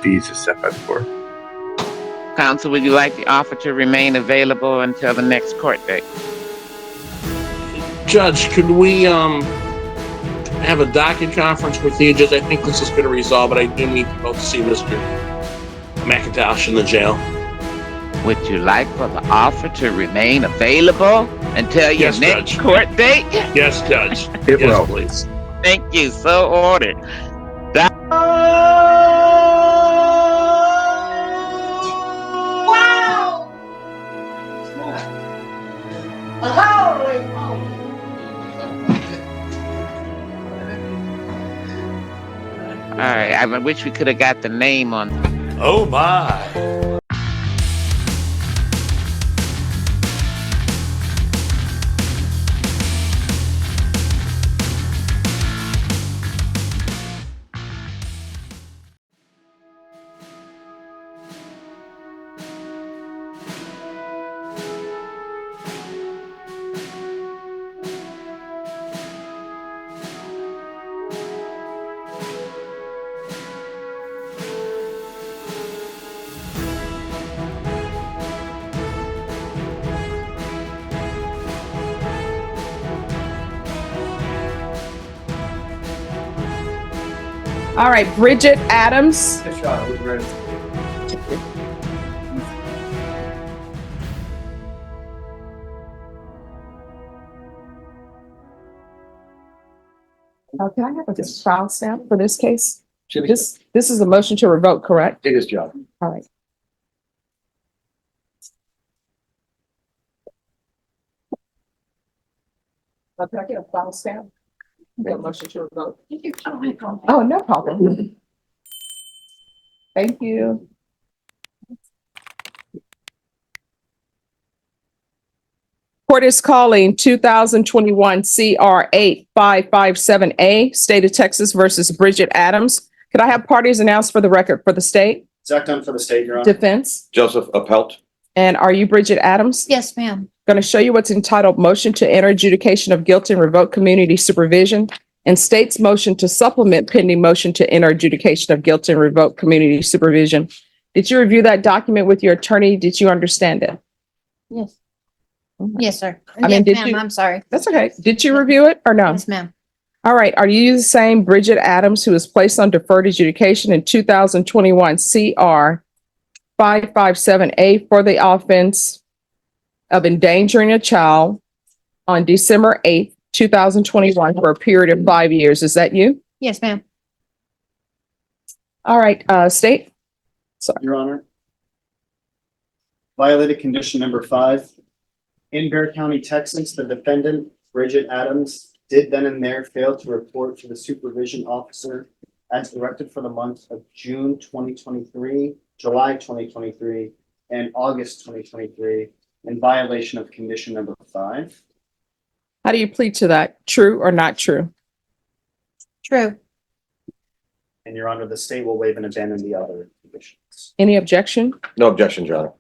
fees as set by the court. Counsel, would you like the offer to remain available until the next court date? Judge, could we have a docket conference with you? Judge, I think this is going to resolve, but I do need to go to see Mr. McIntosh in the jail. Would you like for the offer to remain available until your next court date? Yes, Judge. It yes, will. Please. Thank you. So ordered. Wow! All right. I wish we could have got the name on. Oh my. All right, Bridget Adams. Can I have a file stamp for this case? This is a motion to revoke, correct? It is, Judge. All right. Can I get a file stamp? A motion to revoke. Oh, no problem. Thank you. Court is calling 2021 CR 8557A, State of Texas versus Bridget Adams. Could I have parties announced for the record for the state? Zach Dunn for the state, Your Honor. Defense. Joseph Appelt. And are you Bridget Adams? Yes, ma'am. Going to show you what's entitled Motion to Enter Adjudication of Guilt and Revoke Community Supervision, and state's motion to supplement pending motion to enter adjudication of guilt and revoke community supervision. Did you review that document with your attorney? Did you understand it? Yes. Yes, sir. I mean, Yes, did ma'am, you- I'm sorry. That's okay. Did you review it or no? Yes, ma'am. All right. Are you the same Bridget Adams who was placed on deferred adjudication in 2021 CR 557A for the offense of endangering a child on December 8th, 2021 for a period of 5 years? Is that you? Yes, ma'am. All right, state. Sorry. Your Honor. Violated condition number 5. In Bexar County, Texas, the defendant, Bridget Adams, did then and there fail to report to the supervision officer as directed for the months of June 2023, July 2023, and August 2023 in violation of condition number 5. How do you plead to that? True or not true? True. And Your Honor, the state will waive and abandon the other conditions. Any objection? No objection, Your Honor.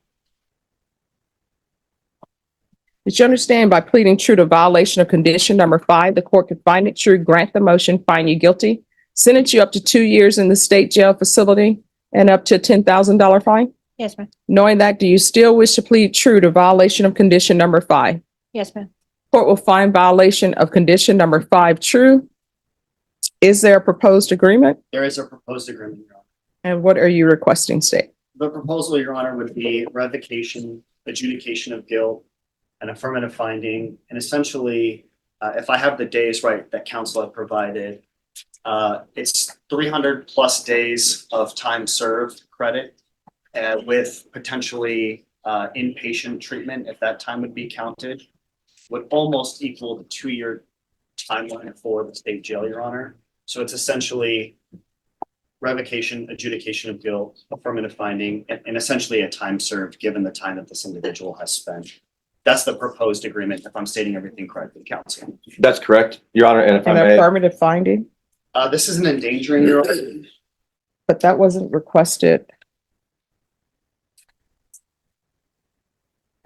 Did you understand by pleading true to violation of condition number 5, the court could find it true, grant the motion, find you guilty, sentence you up to 2 years in the state jail facility, and up to a $10,000 fine? Yes, ma'am. Knowing that, do you still wish to plead true to violation of condition number 5? Yes, ma'am. Court will find violation of condition number 5 true. Is there a proposed agreement? There is a proposed agreement, Your Honor. And what are you requesting, state? The proposal, Your Honor, would be revocation, adjudication of guilt, an affirmative finding, and essentially, if I have the days right that counsel have provided, it's 300 plus days of time served credit with potentially inpatient treatment, if that time would be counted, would almost equal the 2-year timeline for the state jail, Your Honor. So it's essentially revocation, adjudication of guilt, affirmative finding, and essentially a time served given the time that this individual has spent. That's the proposed agreement, if I'm stating everything correctly, counsel. That's correct, Your Honor. And if I An may, affirmative finding, This is an endangering, Your Honor. but that wasn't requested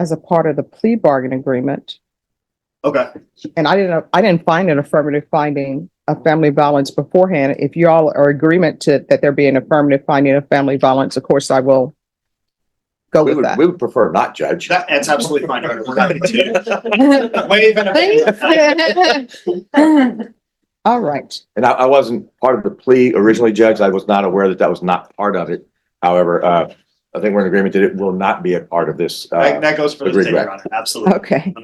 as a part of the plea bargain agreement. Okay, And I didn't find an affirmative finding of family violence beforehand. If you all are agreement to that there be an affirmative finding of family violence, of course, I will go We with would, that. we would prefer not, Judge. that's absolutely fine, Your Honor. We're happy to waive and All right. And I wasn't part of the plea originally, Judge. I was not aware that that was not part of it. However, I think we're in agreement that it will not be a part of this. that goes for the agreed state, Your rec. Honor. Absolutely. Okay.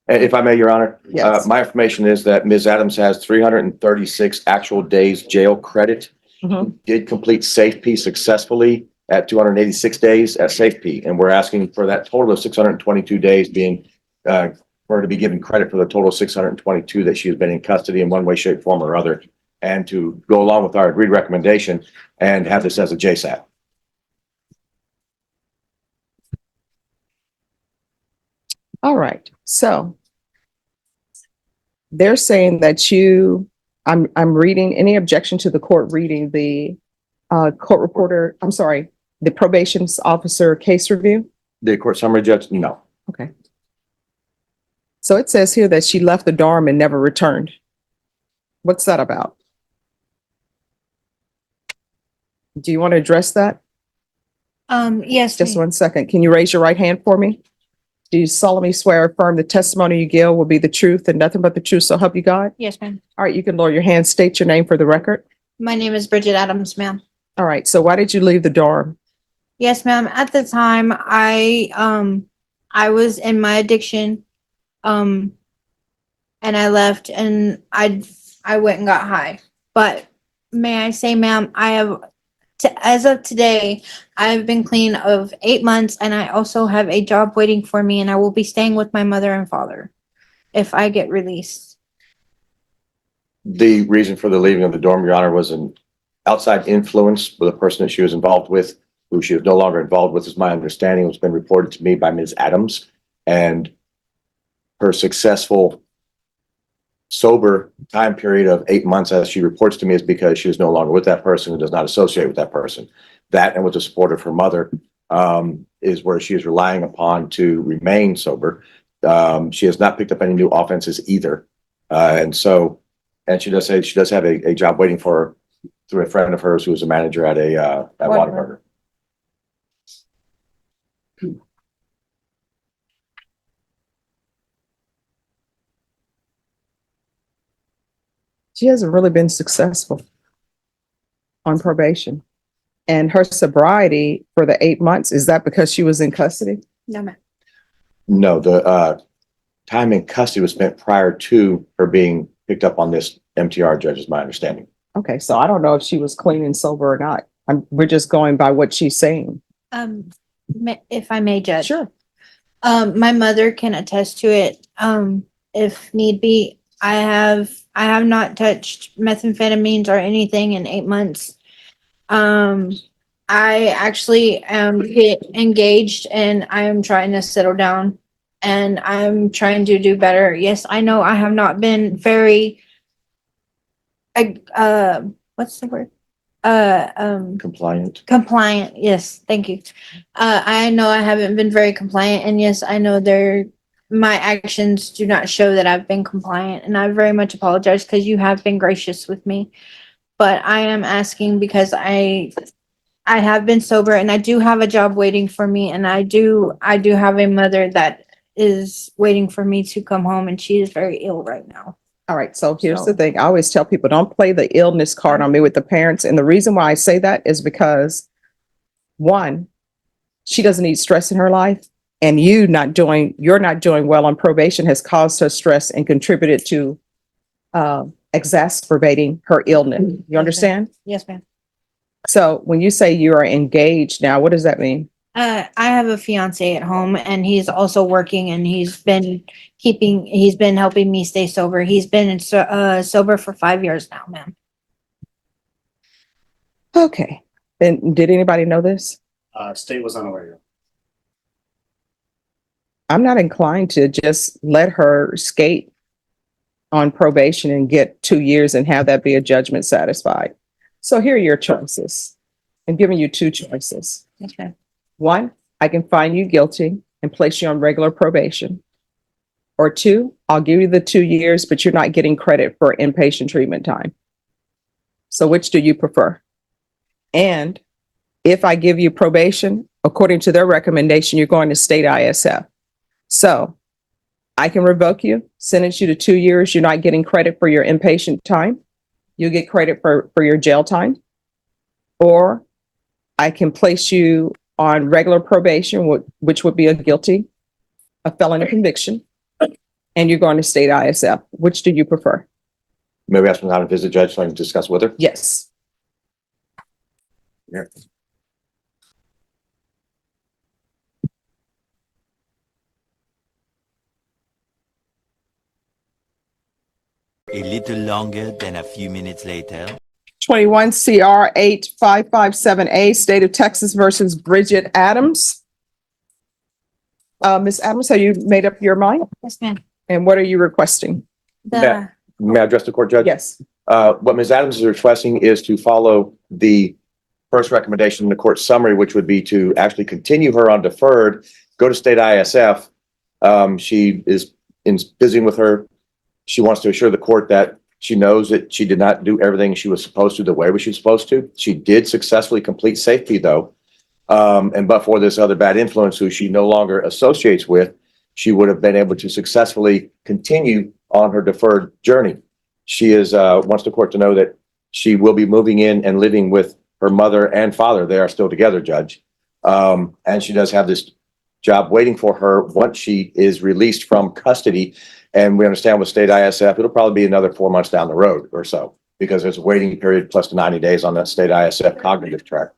And if I may, Your Honor, Yes. my information is that Ms. Adams has 336 actual days jail credit. Mhm. Did complete SafeP successfully at 286 days at SafeP. And we're asking for that total of 622 days being, for her to be given credit for the total of 622 that she has been in custody in one way, shape, form or other. And to go along with our agreed recommendation and have this as a JSAT. All right. So they're saying that I'm reading any objection to the court reading the court reporter, I'm sorry, the probation officer case review. The court summary, Judge? No. Okay. So it says here that she left the dorm and never returned. What's that about? Do you want to address that? Yes. Just ma'am. 1 second. Can you raise your right hand for me? Do you solemnly swear or affirm the testimony you give will be the truth and nothing but the truth, so help you God? Yes, ma'am. All right, you can lower your hand, state your name for the record. My name is Bridget Adams, ma'am. All right, so why did you leave the dorm? Yes, ma'am. At the time, I was in my addiction, and I left, and I went and got high. But may I say, ma'am, as of today, I've been clean of 8 months, and I also have a job waiting for me, and I will be staying with my mother and father if I get released. The reason for the leaving of the dorm, Your Honor, was an outside influence with a person that she was involved with, who she was no longer involved with, is my understanding. It's been reported to me by Ms. Adams. And her successful sober time period of 8 months, as she reports to me, is because she is no longer with that person and does not associate with that person. That, and with the support of her mother, is where she is relying upon to remain sober. She has not picked up any new offenses either. And she does say she does have a job waiting for her through a friend of hers who is a manager at Whataburger. She hasn't really been successful on probation. And her sobriety for the 8 months, is that because she was in custody? No, ma'am. No, the time in custody was spent prior to her being picked up on this MTR, Judge, is my understanding. Okay, so I don't know if she was clean and sober or not. We're just going by what she's saying. If I may, Judge. Sure. My mother can attest to it. If need be, I have not touched methamphetamines or anything in 8 months. I actually am engaged and I am trying to settle down and I'm trying to do better. Yes, I know I have not been very, what's the word? Compliant. Compliant. Yes, thank you. I know I haven't been very compliant, and yes, I know my actions do not show that I've been compliant, and I very much apologize because you have been gracious with me. But I am asking because I have been sober, and I do have a job waiting for me, and I do have a mother that is waiting for me to come home, and she is very ill right now. All right, so here's the thing. I always tell people, don't play the illness card on me with the parents. And the reason why I say that is because, one, she doesn't need stress in her life. And you're not doing well on probation has caused her stress and contributed to exacerbating her illness. You understand? Yes, ma'am. So when you say you are engaged now, what does that mean? I have a fiance at home and he's also working and he's been helping me stay sober. He's been sober for 5 years now, ma'am. Okay. And did anybody know this? State was unaware. I'm not inclined to just let her skate on probation and get 2 years and have that be a judgment satisfied. So here are your choices. I'm giving you two choices. Okay. One, I can find you guilty and place you on regular probation. or two, I'll give you the 2 years, but you're not getting credit for inpatient treatment time. So which do you prefer? And if I give you probation, according to their recommendation, you're going to state ISF. So I can revoke you, sentence you to 2 years. You're not getting credit for your inpatient time. You get credit for your jail time. Or I can place you on regular probation, which would be a felony conviction, and you're going to state ISF. Which do you prefer? Maybe ask them how to visit judge so I can discuss with her. Yes. Yeah. A little longer than a few minutes later. 21 CR 8557A, State of Texas versus Bridget Adams. Ms. Adams, have you made up your mind? Yes, ma'am. And what are you requesting? Yeah. May I address the court, Judge? Yes. What Ms. Adams is requesting is to follow the first recommendation in the court summary, which would be to actually continue her on deferred, go to state ISF. She is in visiting with her. She wants to assure the court that she knows that she did not do everything she was supposed to the way she was supposed to. She did successfully complete safety though. And but for this other bad influence who she no longer associates with, she would have been able to successfully continue on her deferred journey. She is wants the court to know that she will be moving in and living with her mother and father. They are still together, Judge. And she does have this job waiting for her once she is released from custody. And we understand with state ISF, it'll probably be another 4 months down the road or so, because there's a waiting period plus the 90 days on that state ISF cognitive track.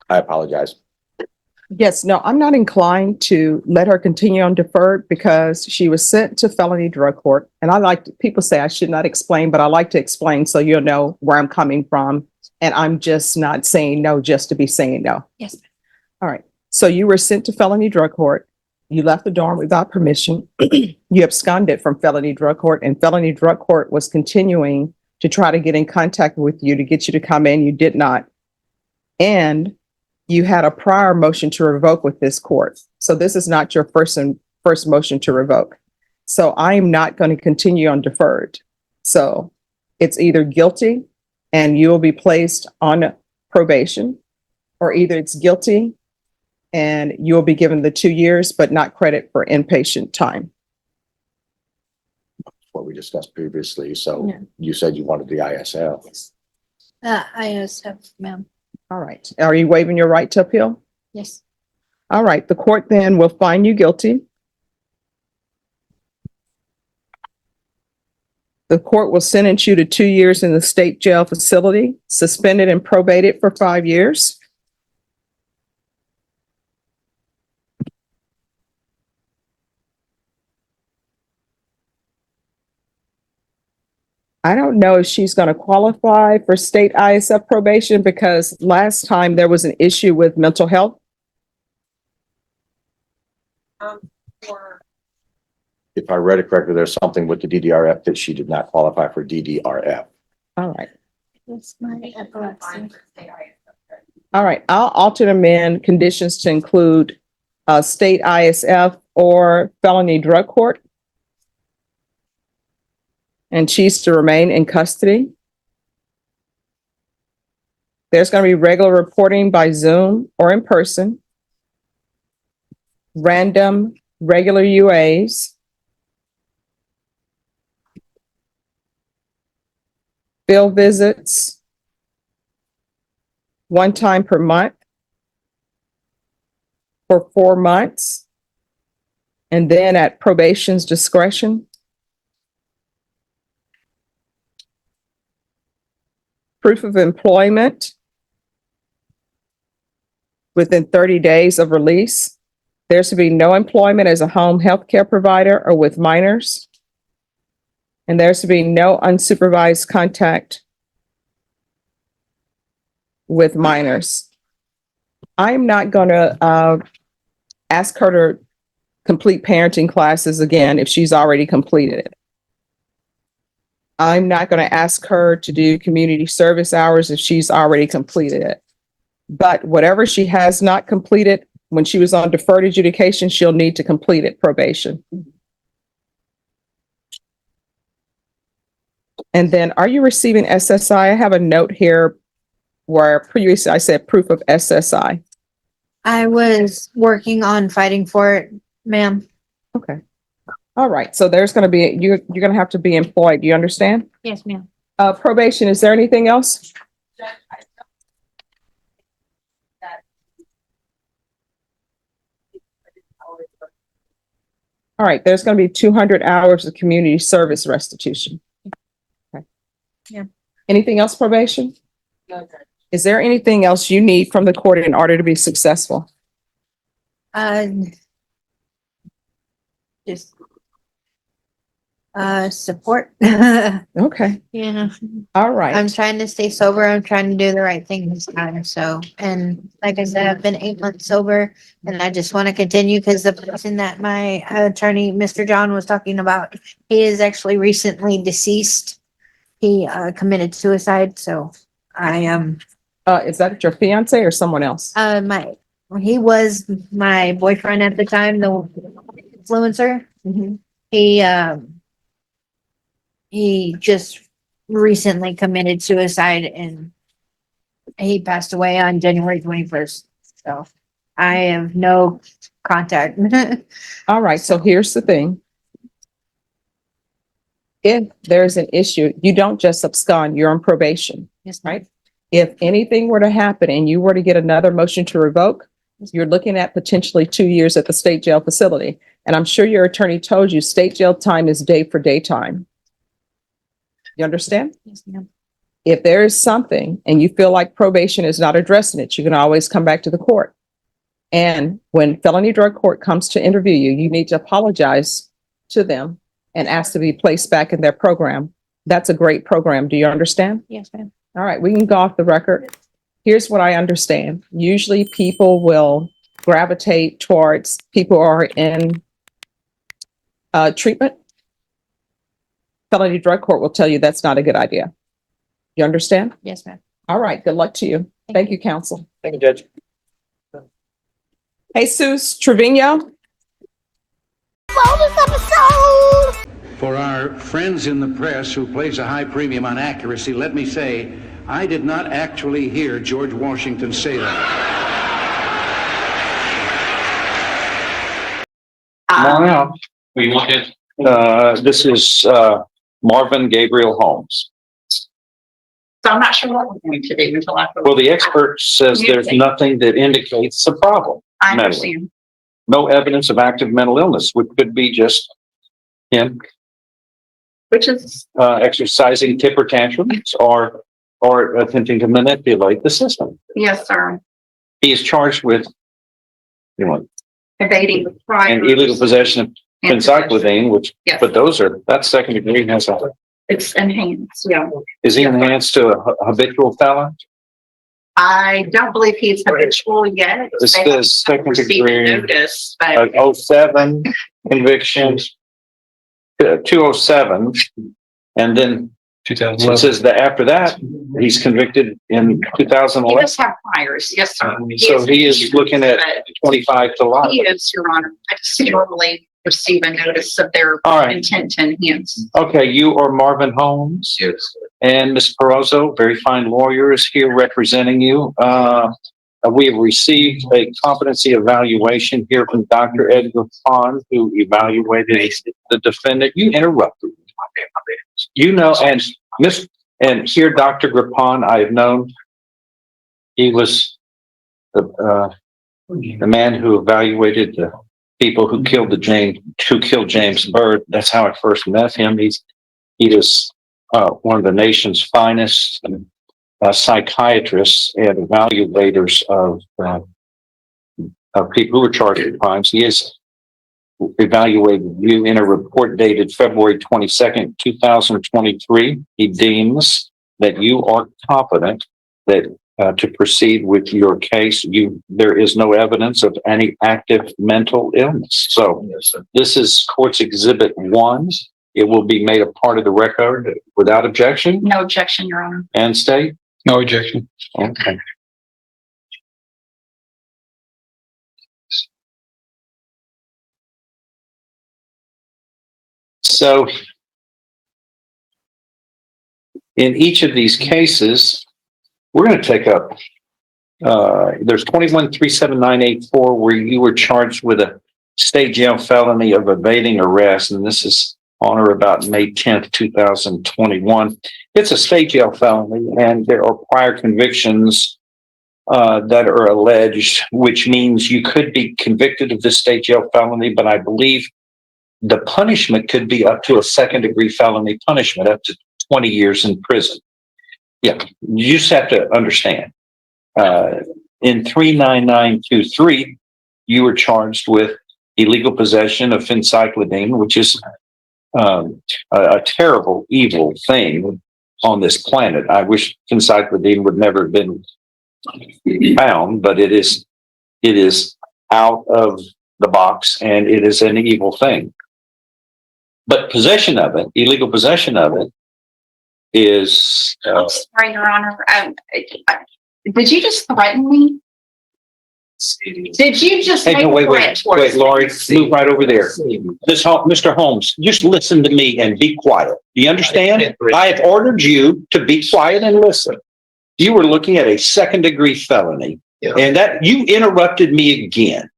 I apologize. Yes, no, I'm not inclined to let her continue on deferred because she was sent to felony drug court. And people say I should not explain, but I like to explain so you'll know where I'm coming from. And I'm just not saying no just to be saying no. Yes. All right. So you were sent to felony drug court. You left the dorm without permission. You absconded from felony drug court, and felony drug court was continuing to try to get in contact with you to get you to come in. You did not. And you had a prior motion to revoke with this court. So this is not your first motion to revoke. So I'm not going to continue on deferred. So it's either guilty and you will be placed on probation, or either it's guilty and you'll be given the 2 years, but not credit for inpatient time. What we discussed previously. So Yeah. you said you wanted the ISF. ISF, ma'am. All right. Are you waiving your right to appeal? Yes. All right. The court then will find you guilty. The court will sentence you to 2 years in the state jail facility, suspended and probated for 5 years. I don't know if she's going to qualify for state ISF probation because last time there was an issue with mental health. If I read it correctly, there's something with the DDRF that she did not qualify for DDRF. All right. It's my epilepsy. All right. I'll alter and amend conditions to include state ISF or felony drug court. And she's to remain in custody. There's going to be regular reporting by Zoom or in person. Random, regular UAs. Field visits. 1 time per month for 4 months. And then at probation's discretion. Proof of employment within 30 days of release. There's to be no employment as a home health care provider or with minors. And there's to be no unsupervised contact with minors. I'm not going to ask her to complete parenting classes again if she's already completed it. I'm not going to ask her to do community service hours if she's already completed it. But whatever she has not completed, When she was on deferred adjudication, she'll need to complete it probation. And then, are you receiving SSI? I have a note here where previously I said proof of SSI. I was working on fighting for it, ma'am. Okay. All right. So there's going to be, you're going to have to be employed. Do you understand? Yes, ma'am. Probation, is there anything else? All right. There's going to be 200 hours of community service restitution. Okay. Yeah. Anything else, probation? No. Is there anything else you need from the court in order to be successful? Just support. Okay. You know, All right. I'm trying to stay sober. I'm trying to do the right thing this time. So, and like I said, I've been 8 months sober and I just want to continue because the person that my attorney, Mr. John, was talking about, he is actually recently deceased. He committed suicide. So I am, Is that your fiance or someone else? he was my boyfriend at the time, the influencer. Mhm. He just recently committed suicide and he passed away on January 21st. So I have no contact. All right. So here's the thing. If there's an issue, you don't just abscond, you're on probation. Yes, Right. If anything were to happen and you were to get another motion to revoke, you're looking at potentially 2 years at the state jail facility. And I'm sure your attorney told you state jail time is day for day time. You understand? Yes, ma'am. If there is something and you feel like probation is not addressing it, you can always come back to the court. And when felony drug court comes to interview you, you need to apologize to them and ask to be placed back in their program. That's a great program. Do you understand? Yes, ma'am. All right, we can go off the record. Here's what I understand. Usually people will gravitate towards people who are in treatment. Felony drug court will tell you that's not a good idea. You understand? Yes, ma'am. All right, good luck to you. Thank you, counsel. Thank you, Judge. Jesus Trevino. For our friends in the press who place a high premium on accuracy, let me say, I did not actually hear George Washington say that. Come on out. We want it. This is Marvin Gabriel Holmes. So I'm not sure what we're going to do until after. Well, the expert says there's nothing that indicates a problem. I mentally. understand. No evidence of active mental illness, which could be just him Which is, exercising temper tantrums or attempting to manipulate the system. yes, sir, He is charged with, evading the prior. an illegal possession of and encyclopedine, which, Yes. but that's second degree. Has a, It's enhanced, yeah. is he enhanced to a habitual felon? I don't believe he's habitual yet. This They have is second received a degree. notice, but 07 convictions, 207, and then it says that after that, he's convicted in he 2011. does have priors, yes, sir. So he is looking at but 25 to life. He is, Your Honor. I just normally receive a notice of their All right. intent to enhance. Okay, you are Marvin Holmes. Yes. And Ms. Perozzo, very fine lawyer, is here representing you. We have received a competency evaluation here from Dr. Edgar Pond, who evaluated the defendant. You interrupted. You know, and here, Dr. Grapon, I have known. He was the man who evaluated the people who killed James Byrd. That's how I first met him. He is one of the nation's finest psychiatrists and evaluators of people who were charged with crimes. He has evaluated you in a report dated February 22nd, 2023. He deems that you are competent that to proceed with your case. There is no evidence of any active mental illness. So this is Court's Exhibit 1. It will be made a part of the record without objection. No objection, Your Honor. And state? No objection. Okay. So in each of these cases, we're going to take up, there's 21-37984 where you were charged with a state jail felony of evading arrest. And this is on or about May 10th, 2021. It's a state jail felony and there are prior convictions that are alleged, which means you could be convicted of this state jail felony, but I believe the punishment could be up to a second-degree felony punishment, up to 20 years in prison. Yeah, you just have to understand. In 39923, you were charged with illegal possession of phencyclidine, which is a terrible, evil thing on this planet. I wish phencyclidine would never have been found, but it is out of the box and it is an evil thing. But possession of it, illegal possession of it, is. I'm sorry, Your Honor. Did you just threaten me? Did you just Hey, make no, a threat towards wait, me? Lori, move right over there. Mr. Holmes, just listen to me and be quiet. Do you understand? I have ordered you to be quiet and listen. You were looking at a second-degree felony, and that you interrupted me again.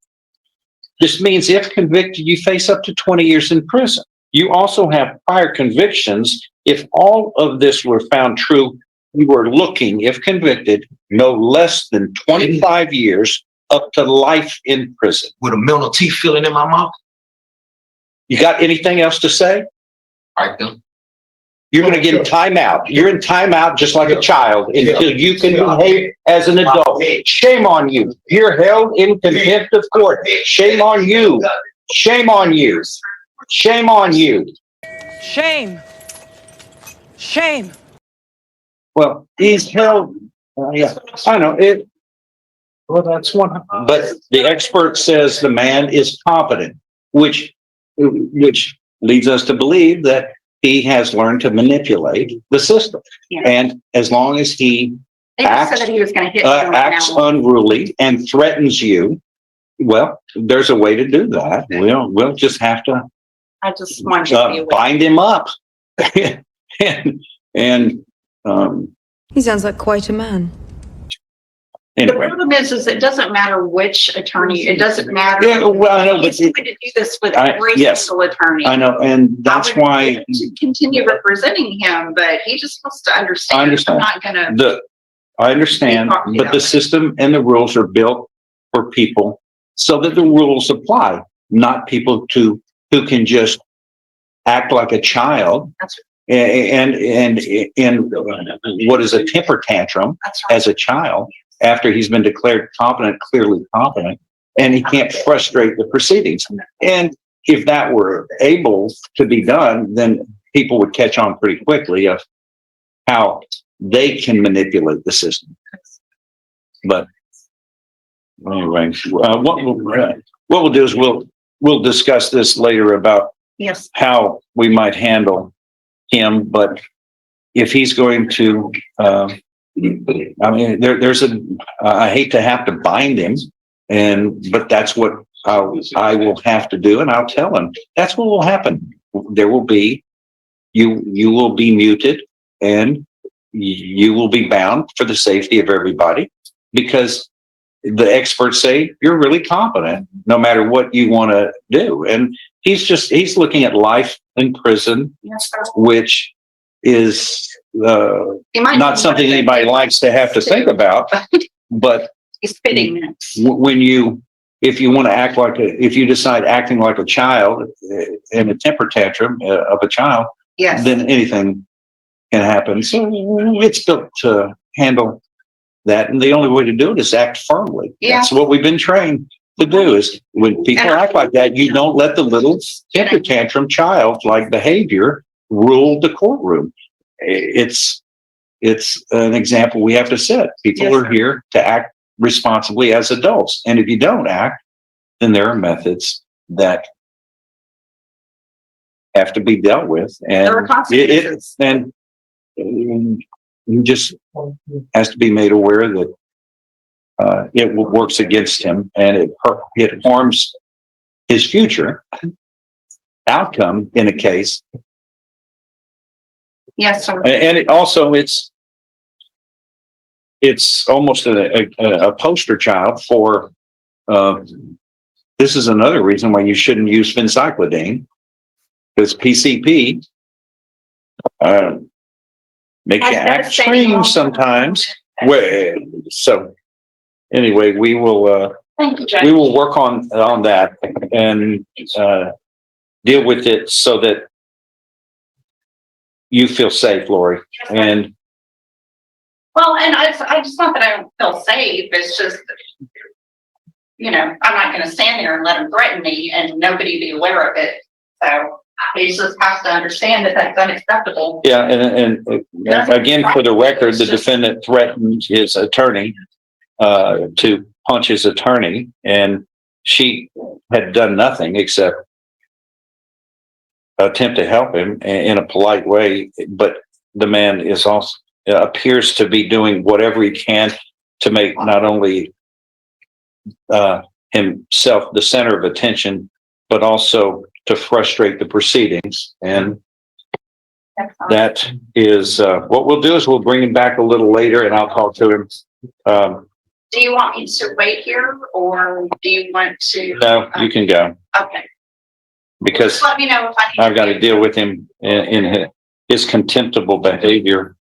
This means if convicted, you face up to 20 years in prison. You also have prior convictions. If all of this were found true, you were looking, if convicted, no less than 25 years up to life in prison. With a mental teeth feeling in my mouth. You got anything else to say? All right, then. You're going to get a timeout. You're in timeout just like a child until you can behave as an adult. Shame on you. You're held in contempt of court. Shame on you. Shame on you. Shame on you. Shame. Shame. Well, he's held. Yeah, I know it. Well, that's one. But the expert says the man is competent, which leads us to believe that he has learned to manipulate the system. Yeah. And as long as he They just said that he was going to hit you acts now. unruly and threatens you, well, there's a way to do that. We'll just have to I just wanted you to be aware. bind him up. and He sounds like quite a man. The anyway. problem is it doesn't matter which attorney. It doesn't matter. Yeah, well, I know, but He's going to do this with every yes. single attorney. I know, and that's I would why like to continue representing him, but he just wants to understand. I understand. I'm not going to. I understand, but the system and the rules are built for people so that the rules apply, not people who can just act like a child. That's right. And what is a temper tantrum That's right. as a child after he's been declared competent, clearly competent, and he can't frustrate the proceedings. And if that were able to be done, then people would catch on pretty quickly of how they can manipulate the system. But anyway, what we'll do is we'll discuss this later about Yes. how we might handle him. But if he's going to, I mean, there's I hate to have to bind him, but that's what I will have to do, and I'll tell him that's what will happen. There will be you will be muted, and you will be bound for the safety of everybody, because the experts say you're really competent no matter what you want to do. And he's looking at life in prison, Yes, sir. which is not something anybody likes to have to think about. But He's fitting next. if you want to act if you decide acting like a child in a temper tantrum of a child, Yes. then anything can happen. So it's built to handle that. And the only way to do it is act firmly. Yeah. That's what we've been trained to do, is when people act like that, you don't let the little temper tantrum childlike behavior rule the courtroom. It's an example we have to set. People Yes, are sir. here to act responsibly as adults. And if you don't act, then there are methods that have to be dealt with. And There are consequences. he just has to be made aware that it works against him, and it harms his future outcome in a case. Yes, sir. And it also, it's almost a poster child for, this is another reason why you shouldn't use phencyclidine, because PCP makes you act strange sometimes. So anyway, we will Thank you, Judge. we will work on that and deal with it so that you feel safe, Lori. And Well, and I just not that I don't feel safe. It's just, you know, I'm not going to stand there and let him threaten me and nobody be aware of it. So he just has to understand that that's unacceptable. yeah, and again, for the record, the defendant threatened his attorney to punch his attorney, and she had done nothing except attempt to help him in a polite way. But the man is also appears to be doing whatever he can to make not only himself the center of attention, but also to frustrate the proceedings. And that is what we'll do is we'll bring him back a little later and I'll talk to him. Do you want me to wait here or do you want to? No, you can go. Okay. Because Just let me know if I need I've got to deal with him in his contemptible behavior.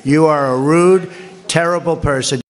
You are a rude, terrible person.